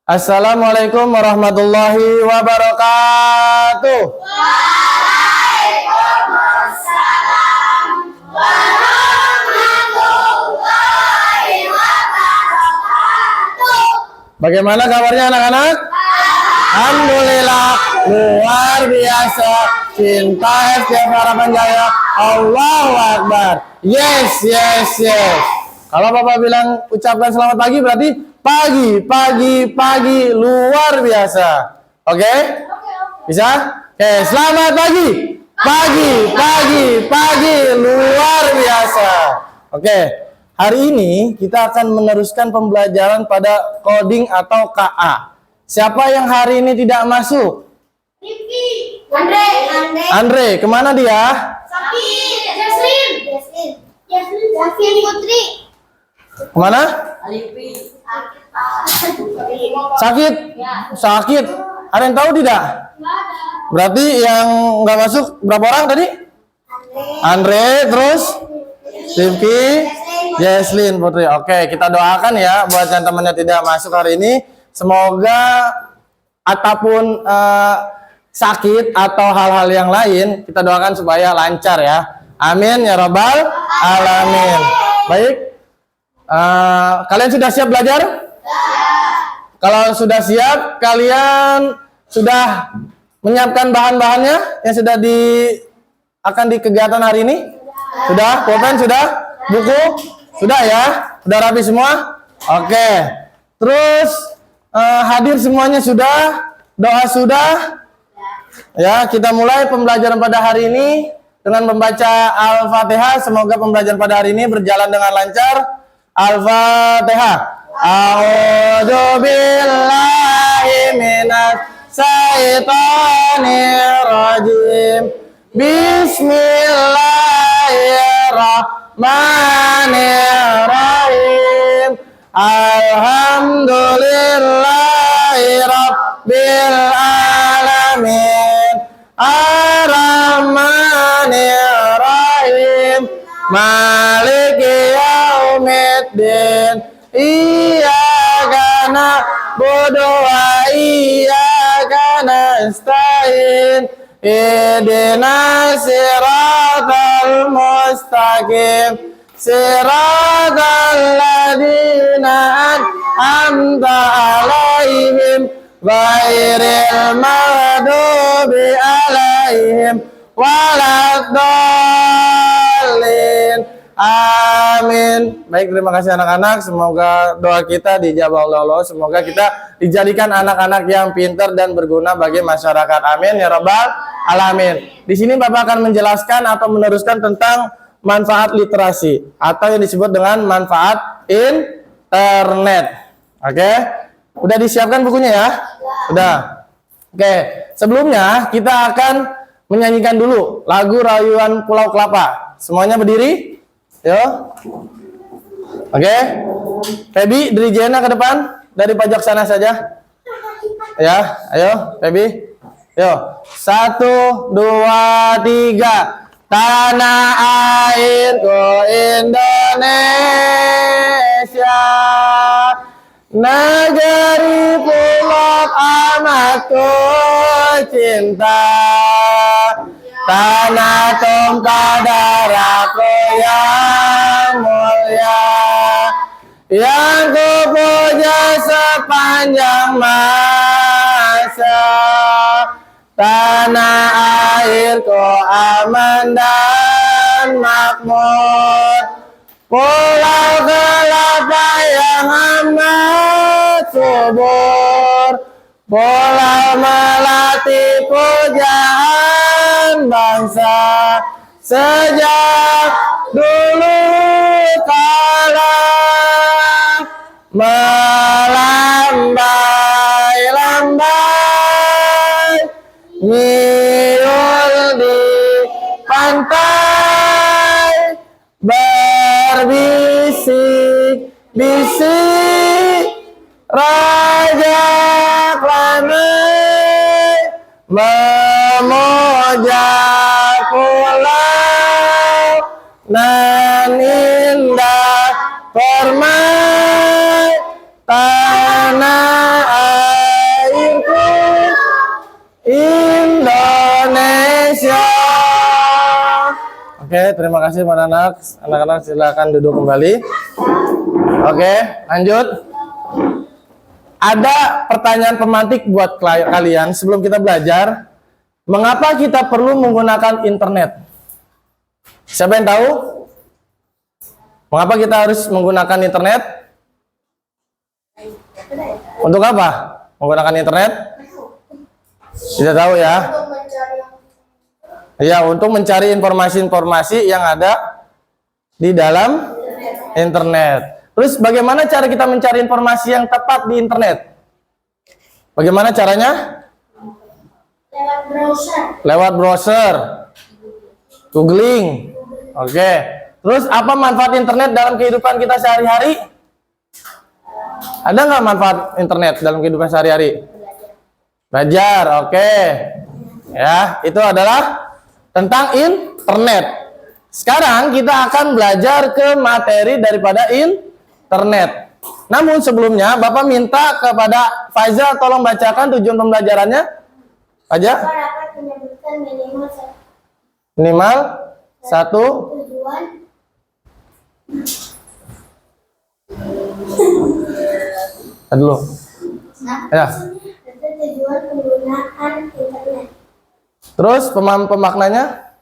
Assalamualaikum warahmatullahi wabarakatuh. Waalaikumsalam warahmatullahi wabarakatuh. Bagaimana kabarnya anak-anak? Alhamdulillah, luar biasa. Cinta setiap harapan jaya. Allahu Akbar. Yes. Kalau Bapak bilang ucapkan selamat pagi berarti pagi, luar biasa. Oke? Bisa? Oke, selamat pagi. Pagi, luar biasa. Oke, hari ini kita akan meneruskan pembelajaran pada coding atau KA. Siapa yang hari ini tidak masuk? Rifki. Andre, kemana dia? Sakit. Jaslin Putri. Kemana? Sakit. Ada yang tahu tidak? Berarti yang nggak masuk berapa orang tadi? Andre, terus Rifki, Jaslin Putri. Oke, kita doakan ya buat yang temannya tidak masuk hari ini. Semoga ataupun sakit atau hal-hal yang lain, kita doakan supaya lancar ya. Amin ya rabbal alamin. Baik, kalian sudah siap belajar? Kalau sudah siap, kalian sudah menyiapkan bahan-bahannya yang sudah akan di kegiatan hari ini? Sudah? Pulpen sudah? Buku? Sudah ya? Sudah rapi semua? Oke. Terus hadir semuanya sudah? Doa sudah? Ya, kita mulai pembelajaran pada hari ini dengan membaca Al-Fatihah. Semoga pembelajaran pada hari ini berjalan dengan lancar. Al-Fatihah. A'udzu billahi minas syaitonir rajim. Bismillahirrahmanirrahim. Alhamdulillahi rabbil alamin. Ar-Rahmanir-Rahim. Maliki yaumiddin. Iyyaka na'budu wa iyyaka nasta'in. Ihdinas siratal mustaqim. Siratal ladzina an'amta 'alaihim ghairil maghdubi 'alaihim waladdallin. Amin. Baik, terima kasih anak-anak. Semoga doa kita dijawab oleh Allah. Semoga kita dijadikan anak-anak yang pintar dan berguna bagi masyarakat. Amin ya rabbal alamin. Di sini Bapak akan menjelaskan atau meneruskan tentang manfaat literasi atau yang disebut dengan manfaat internet. Oke? Udah disiapkan bukunya ya? Udah. Oke, sebelumnya kita akan menyanyikan dulu lagu Rayuan Pulau Kelapa. Semuanya berdiri? Yo. Oke. Febi, dari Jena ke depan, dari pojok sana saja. Ya, ayo, Febi. Yo. 1, 2, 3. Tanah airku Indonesia, negeri pulau amat ku cinta, tanah tumpah darahku yang mulia, yang ku puja sepanjang masa. Tanah airku aman dan makmur, pulau kelapa yang amat subur, pulau melati pujaan bangsa sejak dulu kala. Melambai-lambai nyiul di pantai, berbisik-bisik raja ramai, memuja pulau nan indah permai tanah Oke, terima kasih para anak. Anak-anak silakan duduk kembali. Oke, lanjut. Ada pertanyaan pemantik buat kalian sebelum kita belajar. Mengapa kita perlu menggunakan internet? Siapa yang tahu? Mengapa kita harus menggunakan internet? Untuk apa? Menggunakan internet? Tidak tahu ya. Ya, untuk mencari informasi-informasi yang ada di dalam internet. Terus bagaimana cara kita mencari informasi yang tepat di internet? Bagaimana caranya? Lewat browser. Lewat browser. Googling. Oke. Terus apa manfaat internet dalam kehidupan kita sehari-hari? Ada nggak manfaat internet dalam kehidupan sehari-hari? Belajar, oke. Ya, itu adalah tentang internet. Sekarang kita akan belajar ke materi daripada internet. Namun sebelumnya, Bapak minta kepada Faizal tolong bacakan tujuan pembelajarannya. Aja. Bapak dapat menyebutkan Minimal satu. tujuan. Dulu. Ya. Itu tujuan penggunaan internet. Terus pemaknanya?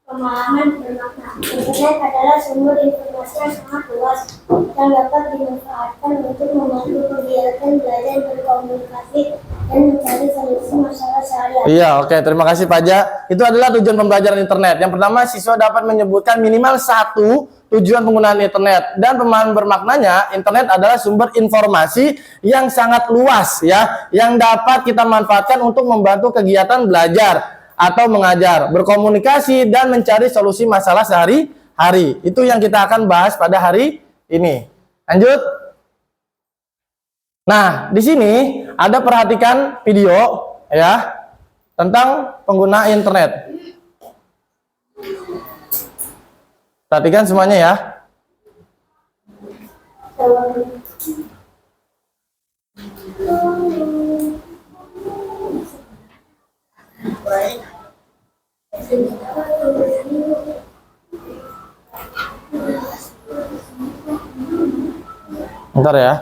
Pemahaman bermakna. Internet adalah sumber informasi yang sangat luas yang dapat dimanfaatkan untuk membantu kegiatan belajar, berkomunikasi, dan mencari solusi masalah sehari-hari. Iya, oke. Terima kasih Pak Ja. Itu adalah tujuan pembelajaran internet. Yang pertama, siswa dapat menyebutkan minimal satu tujuan penggunaan internet. Dan pemahaman bermaknanya, internet adalah sumber informasi yang sangat luas ya, yang dapat kita manfaatkan untuk membantu kegiatan belajar atau mengajar, berkomunikasi, dan mencari solusi masalah sehari-hari. Itu yang kita akan bahas pada hari ini. Lanjut. Nah, di sini ada perhatikan video ya tentang pengguna internet. Perhatikan semuanya ya. Bentar ya.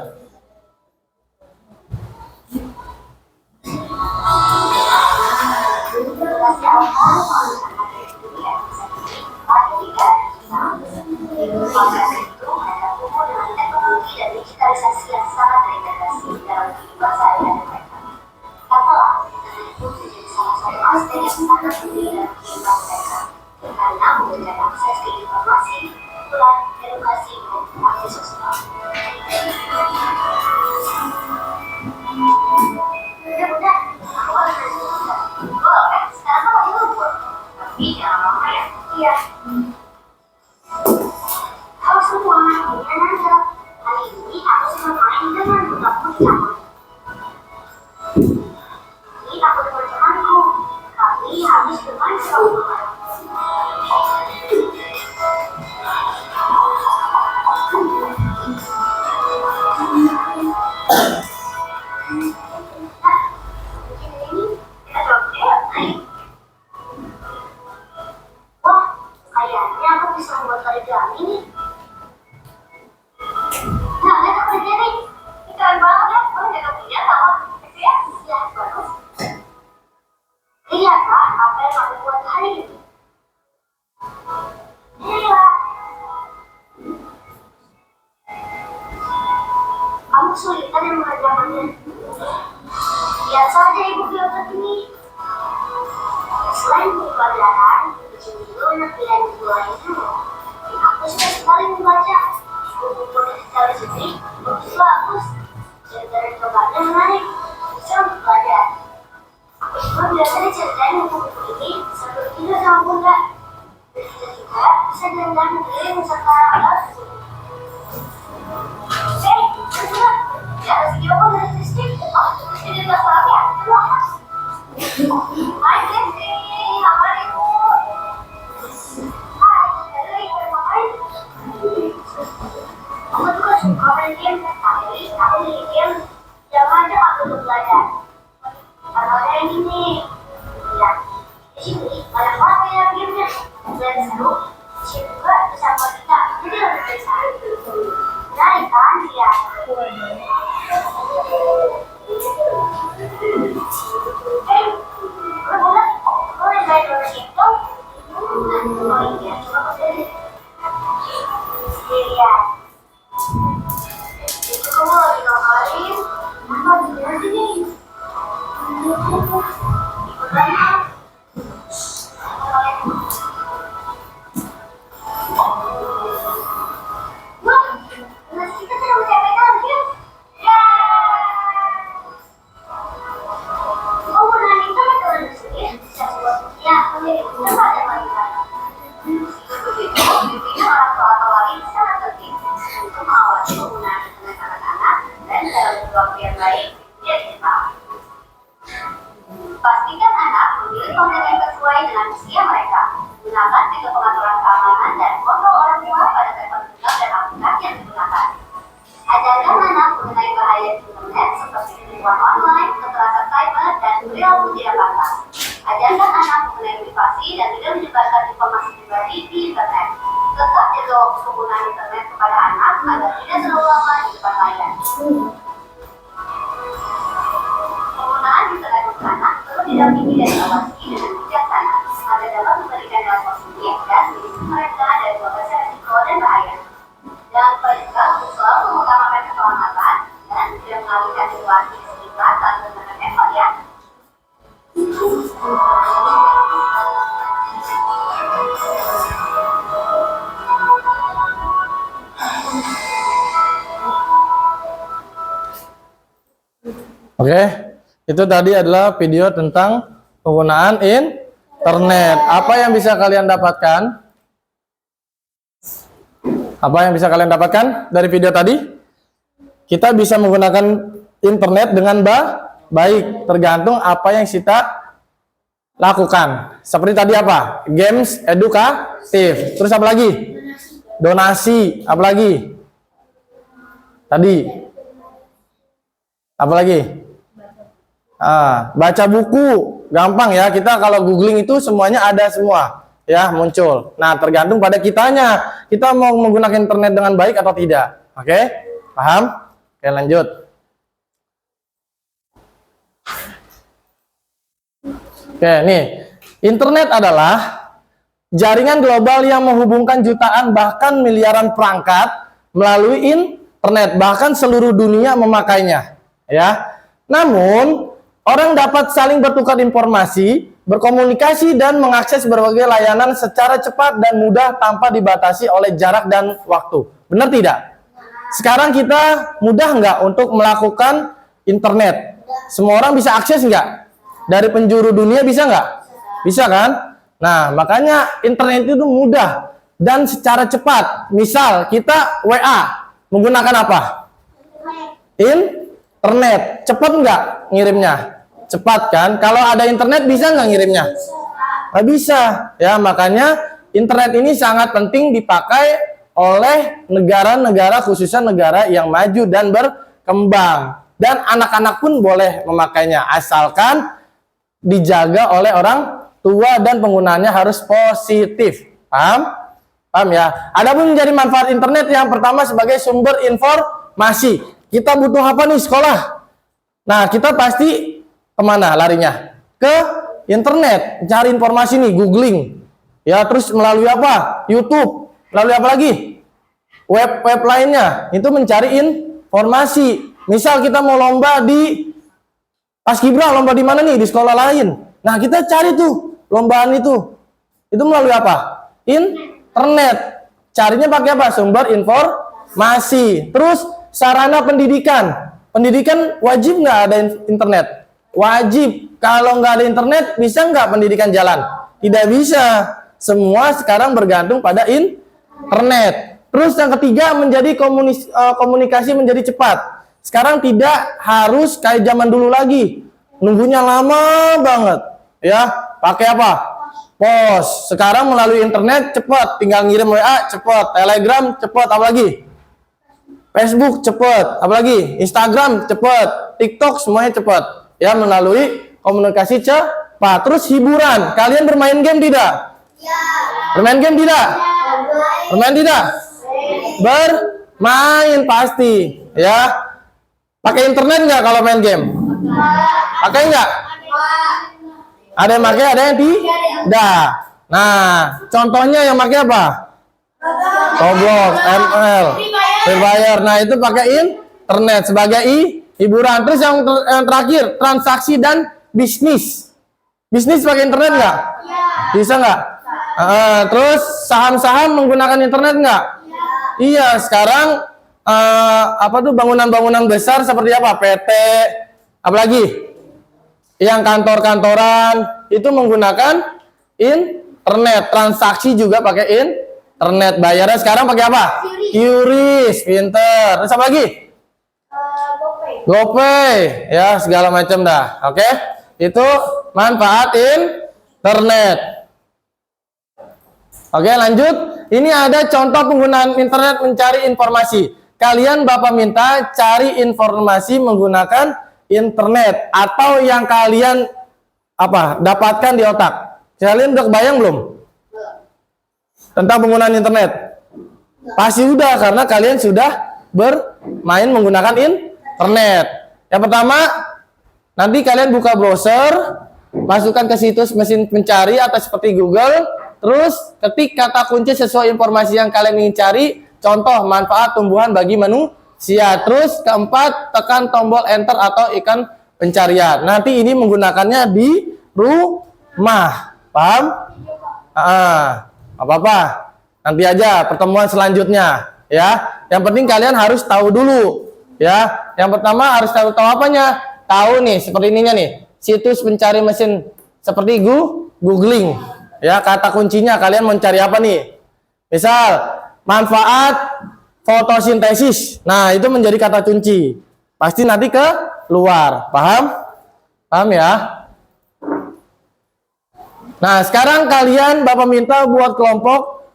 Kesulitan yang mengerjakannya. Lihat saja ibu biota ini. Selain buku pelajaran, di sini juga banyak pilihan buku lainnya. Aku suka sekali membaca. Buku-buku secara sendiri bagus. Cerita dan cobanya menarik. Bisa untuk belajar. Aku juga biasanya ceritain buku-buku ini sambil tidur sama bunda. Dan kita juga bisa jalan-jalan negeri Nusantara. Ya, segini aku dari listrik. Oh, jadi nggak salah ya? Hai, Jesse. Apa ibu? Hai, jadi ngapain? Aku juga suka main game, tapi aku main game jangan aja aku untuk belajar. Kalau yang ini, ya, di sini banyak banget ya gamenya. Dan seru, media digital. Pastikan anak memilih konten yang sesuai dengan usia mereka. Gunakan fitur pengaturan keamanan dan kontrol orang tua pada telepon genggam dan aplikasi yang digunakan. Ajarkan anak mengenai bahaya di internet seperti penipuan online, kekerasan cyber, dan perilaku tidak pantas. Ajarkan anak mengenai privasi dan tidak menyebarkan informasi pribadi di internet. Tetap jaga waktu penggunaan internet kepada anak agar tidak terlalu lama di depan layar. Penggunaan internet untuk anak perlu didampingi dan diawasi dengan bijaksana agar dapat memberikan nilai positif dan melindungi mereka dari berbagai risiko dan bahaya. Jangan lupa juga untuk selalu mengutamakan keselamatan dan tidak mengalihkan situasi di sekitar saat menggunakan handphone ya. Oke, itu tadi adalah video tentang penggunaan internet. Apa yang bisa kalian dapatkan? Apa yang bisa kalian dapatkan dari video tadi? Kita bisa menggunakan internet dengan baik, tergantung apa yang kita lakukan. Seperti tadi apa? Games edukatif. Terus apa lagi? Donasi. Apa lagi? Tadi. Apa lagi? Baca buku. Gampang ya. Kita kalau googling itu semuanya ada semua. Ya, muncul. Nah, tergantung pada kitanya. Kita mau menggunakan internet dengan baik atau tidak. Oke? Paham? Oke, lanjut. Oke, nih. Internet adalah jaringan global yang menghubungkan jutaan bahkan miliaran perangkat melalui internet. Bahkan seluruh dunia memakainya. Ya. Namun, orang dapat saling bertukar informasi, berkomunikasi, dan mengakses berbagai layanan secara cepat dan mudah tanpa dibatasi oleh jarak dan waktu. Benar tidak? Sekarang kita mudah nggak untuk melakukan internet? Semua orang bisa akses nggak? Dari penjuru dunia bisa nggak? Bisa kan? Nah, makanya internet itu mudah dan secara cepat. Misal kita WA menggunakan apa? Internet. Cepat nggak ngirimnya? Cepat kan? Kalau ada internet bisa nggak ngirimnya? Nggak bisa. Ya, makanya internet ini sangat penting dipakai oleh negara-negara, khususnya negara yang maju dan berkembang. Dan anak-anak pun boleh memakainya, asalkan dijaga oleh orang tua dan penggunaannya harus positif. Paham? Paham ya? Adapun menjadi manfaat internet yang pertama sebagai sumber informasi. Kita butuh apa nih sekolah? Nah, kita pasti kemana larinya? Ke internet, cari informasi nih, googling. Ya, terus melalui apa? YouTube. Melalui apa lagi? Web lainnya. Itu mencari informasi. Misal kita mau lomba di Paskibra, lomba di mana nih? Di sekolah lain. Nah, kita cari tuh lombaan itu. Itu melalui apa? Internet. Carinya pakai apa? Sumber informasi. Terus sarana pendidikan. Pendidikan wajib nggak ada internet? Wajib. Kalau nggak ada internet, bisa nggak pendidikan jalan? Tidak bisa. Semua sekarang bergantung pada internet. Terus yang ketiga, menjadi komunikasi menjadi cepat. Sekarang tidak harus kayak zaman dulu lagi. Nunggunya lama banget. Ya, pakai apa? Pos. Sekarang melalui internet cepat. Tinggal ngirim WA cepat. Telegram cepat. Apalagi? Facebook cepat. Apalagi? Instagram cepat. TikTok semuanya cepat. Ya, melalui komunikasi cepat. Terus hiburan. Kalian bermain game tidak? Ya. Bermain game tidak? Ya. Bermain tidak? Bermain pasti. Ya. Pakai internet nggak kalau main game? Pakai nggak? Ada yang pakai, ada yang tidak. Nah, contohnya yang pakai apa? Roblox, ML, Free Fire. Nah, itu pakai internet sebagai hiburan. Terus yang terakhir, transaksi dan bisnis. Bisnis pakai internet nggak? Bisa nggak? Terus saham-saham menggunakan internet nggak? Iya, sekarang apa tuh bangunan-bangunan besar seperti apa? PT, apalagi? Yang kantor-kantoran itu menggunakan internet. Transaksi juga pakai internet. Bayarnya sekarang pakai apa? QRIS, pinter. Terus apa lagi? GoPay, ya segala macam dah. Oke, itu manfaat internet. Oke, lanjut. Ini ada contoh penggunaan internet mencari informasi. Kalian Bapak minta cari informasi menggunakan internet atau yang kalian dapatkan di otak. Kalian udah kebayang belum tentang penggunaan internet? Pasti udah, karena kalian sudah bermain menggunakan internet. Yang pertama, nanti kalian buka browser, masukkan ke situs mesin pencari atau seperti Google, terus ketik kata kunci sesuai informasi yang kalian ingin cari. Contoh, manfaat tumbuhan bagi manusia. Terus keempat, tekan tombol enter atau ikan pencarian. Nanti ini menggunakannya di rumah. Paham? Apa-apa. Nanti aja pertemuan selanjutnya, ya. Yang penting kalian harus tahu dulu, ya. Yang pertama harus tahu apanya? Tahu nih, seperti ininya nih. Situs pencari mesin seperti googling. Ya, kata kuncinya kalian mencari apa nih? Misal manfaat fotosintesis. Nah, itu menjadi kata kunci. Pasti nanti ke luar. Paham? Paham ya? Nah, sekarang kalian Bapak minta buat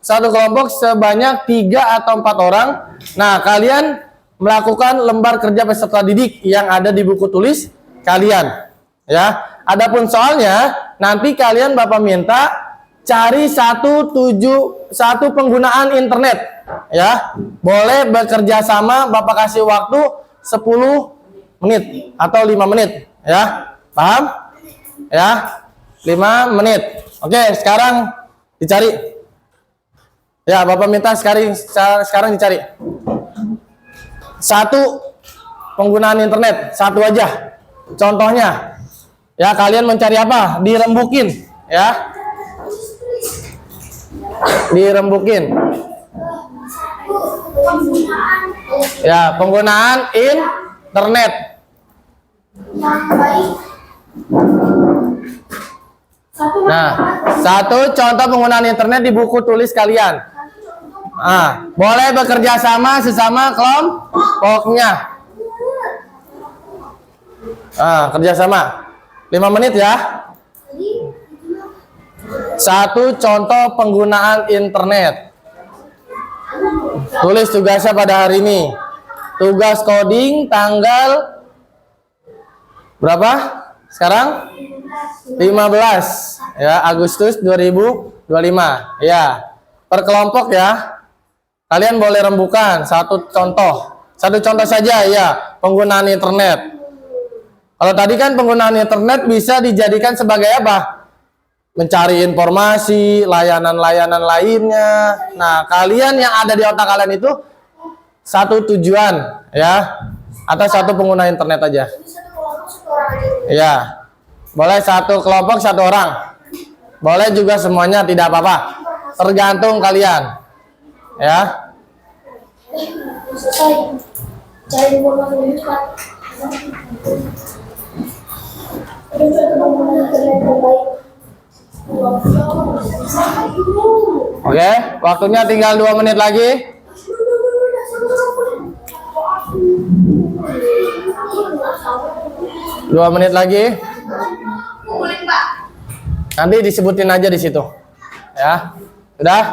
satu kelompok sebanyak 3 atau 4 orang. Nah, kalian melakukan lembar kerja peserta didik yang ada di buku tulis kalian. Ya, adapun soalnya nanti kalian Bapak minta cari satu penggunaan internet. Ya, boleh bekerja sama. Bapak kasih waktu 10 menit atau 5 menit. Ya, paham? Ya. 5 menit. Oke, sekarang dicari. Ya, Bapak minta sekarang dicari. Satu penggunaan internet, satu aja. Contohnya, ya kalian mencari apa? Dirembukin, ya. Dirembukin. Ya, penggunaan internet. Nah, satu contoh penggunaan internet di buku tulis kalian. Boleh bekerja sama sesama kelompoknya. Kerjasama 5 menit ya. Satu contoh penggunaan internet. Tulis tugasnya pada hari ini. Tugas coding tanggal berapa sekarang? 15 ya, Agustus 2025 ya. Per kelompok ya. Kalian boleh rembukan satu contoh saja ya, penggunaan internet. Kalau tadi kan penggunaan internet bisa dijadikan sebagai apa? Mencari informasi, layanan-layanan lainnya. Nah, kalian yang ada di otak kalian itu satu tujuan ya, atau satu pengguna internet aja. Ya. Boleh satu kelompok 1 orang. Boleh juga semuanya, tidak apa-apa. Tergantung kalian. Ya. Oke, waktunya tinggal 2 menit lagi. Dua menit lagi. Nanti disebutin aja di situ. Ya. Sudah?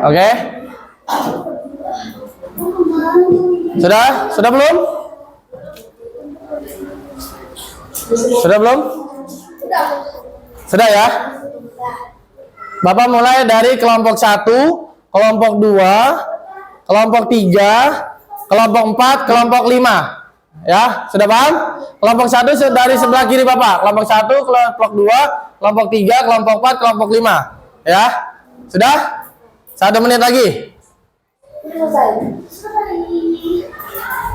Oke. Sudah? Sudah belum? Sudah belum? Sudah ya? Bapak mulai dari kelompok 1, kelompok 2, kelompok 3, kelompok 4, kelompok 5. Ya, sudah paham? Kelompok 1 dari sebelah kiri Bapak. Kelompok 1, kelompok 2, kelompok 3, kelompok 4, kelompok 5. Ya. Sudah? 1 menit lagi.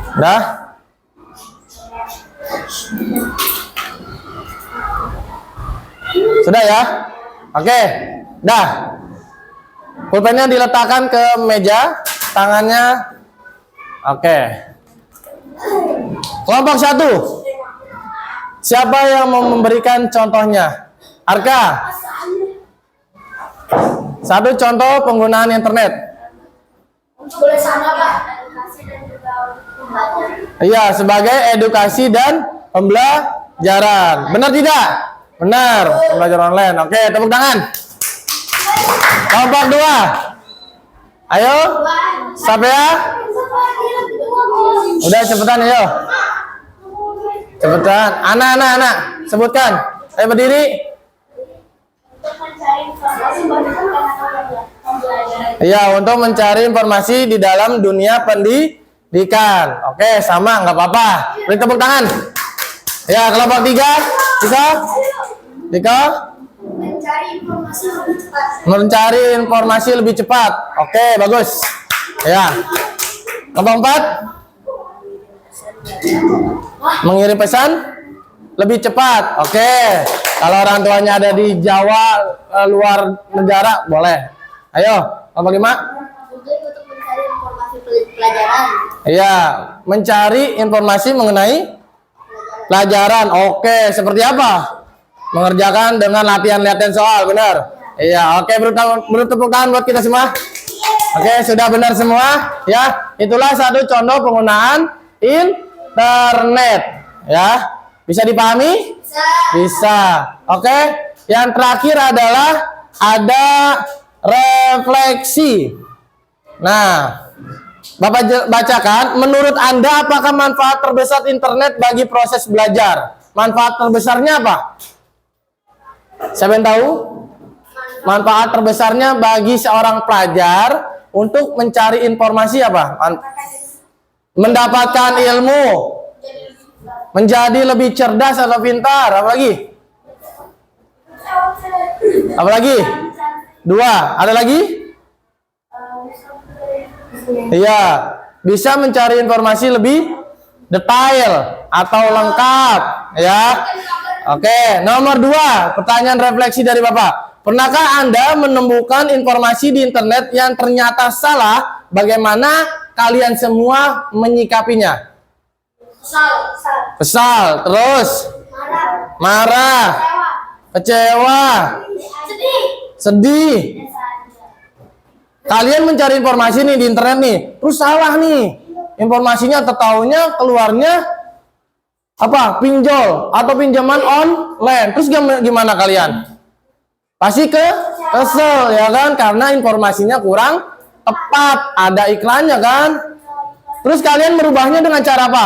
Sudah? Sudah ya? Oke. Dah. Pulpennya diletakkan ke meja, tangannya. Oke. Kelompok 1. Siapa yang mau memberikan contohnya? Arka. Satu contoh penggunaan internet. Boleh sama Pak. Edukasi dan juga pembelajaran. Iya, sebagai edukasi dan pembelajaran. Benar tidak? Benar. Pembelajaran online. Oke, tepuk tangan. Kelompok 2. Ayo. Siapa ya? Udah cepetan ayo. Cepetan. Anak. Sebutkan. Ayo berdiri. Iya, untuk mencari informasi di dalam dunia pendidikan. Oke, sama, nggak apa-apa. Beri tepuk tangan. Ya, kelompok 3. Dika. Mencari informasi lebih cepat. Oke, bagus. Ya. Kelompok 4. Mengirim pesan lebih cepat. Oke. Kalau orang tuanya ada di Jawa, luar negara, boleh. Ayo, kelompok 5. Untuk mencari informasi pelajaran. Iya, mencari informasi mengenai pelajaran. Oke, seperti apa? Mengerjakan dengan latihan-latihan soal, benar? Iya, oke, beri tepuk tangan buat kita semua. Oke, sudah benar semua. Ya, itulah satu contoh penggunaan internet. Ya, bisa dipahami? Bisa. Oke, yang terakhir adalah ada refleksi. Nah, Bapak bacakan, menurut Anda apakah manfaat terbesar internet bagi proses belajar? Manfaat terbesarnya apa? Siapa yang tahu? Manfaat terbesarnya bagi seorang pelajar untuk mencari informasi apa? Mendapatkan ilmu, menjadi lebih cerdas atau pintar, apa lagi? Apa lagi? 2, ada lagi? Iya, bisa mencari informasi lebih detail atau lengkap, ya. Oke, nomor 2, pertanyaan refleksi dari Bapak. Pernahkah Anda menemukan informasi di internet yang ternyata salah? Bagaimana kalian semua menyikapinya? Kesal, terus marah, kecewa, sedih. Kalian mencari informasi nih di internet nih, terus salah nih. Informasinya tertaunya keluarnya apa? Pinjol atau pinjaman online. Terus gimana kalian? Pasti kesel ya kan, karena informasinya kurang tepat, ada iklannya kan. Terus kalian merubahnya dengan cara apa?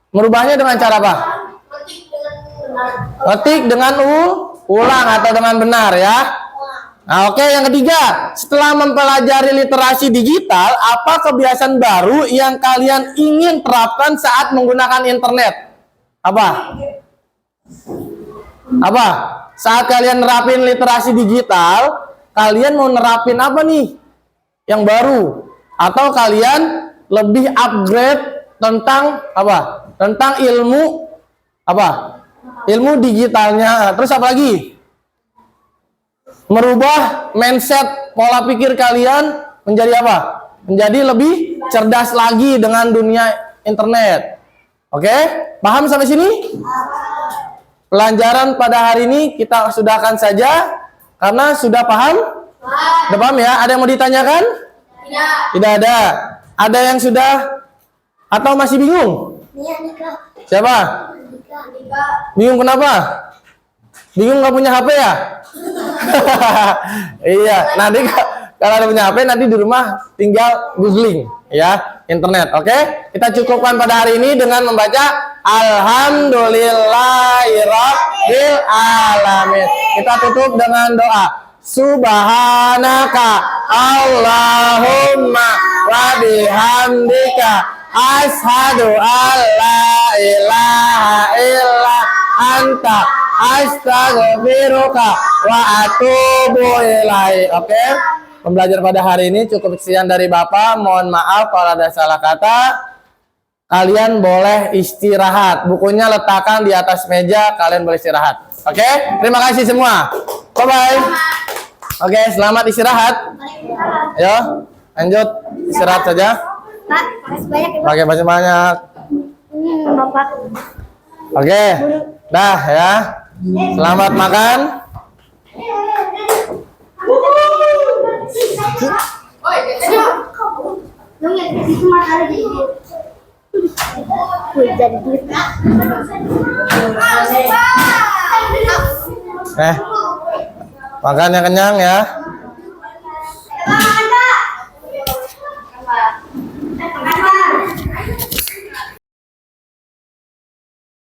Merubahnya dengan cara apa? Ketik dengan ulang atau dengan benar ya. Nah, oke, yang ketiga, setelah mempelajari literasi digital, apa kebiasaan baru yang kalian ingin terapkan saat menggunakan internet? Apa? Apa? Saat kalian nerapin literasi digital, kalian mau nerapin apa nih yang baru? Atau kalian lebih upgrade tentang apa? Tentang ilmu apa? Ilmu digitalnya. Terus apa lagi? Merubah mindset, pola pikir kalian menjadi apa? Menjadi lebih cerdas lagi dengan dunia internet. Oke? Paham sampai sini? Pelajaran pada hari ini kita sudahkan saja karena sudah paham? Sudah paham ya? Ada yang mau ditanyakan? Tidak ada. Ada yang sudah atau masih bingung? Siapa? Bingung kenapa? Bingung nggak punya HP ya? Iya, nanti kalau ada punya HP nanti di rumah tinggal googling ya internet. Oke, kita cukupkan pada hari ini dengan membaca Alhamdulillahirabbil alamin. Kita tutup dengan doa. Subhanaka Allahumma wa bihamdika ashhadu an la ilaha illa anta astaghfiruka wa atubu ilaik. Oke, pembelajaran pada hari ini cukup sekian dari Bapak. Mohon maaf kalau ada salah kata. Kalian boleh istirahat. Bukunya letakkan di atas meja. Kalian boleh istirahat. Oke, terima kasih semua. Bye bye. Oke, selamat istirahat. Ayo, lanjut istirahat saja. Pak, makasih banyak ya, Pak. Pakai banyak. Bapak. Oke, dah ya. Selamat makan. Oh, Dong ya, itu matanya jadi biru. Wih, jadi biru. Makan yang kenyang ya. Makan, Kak.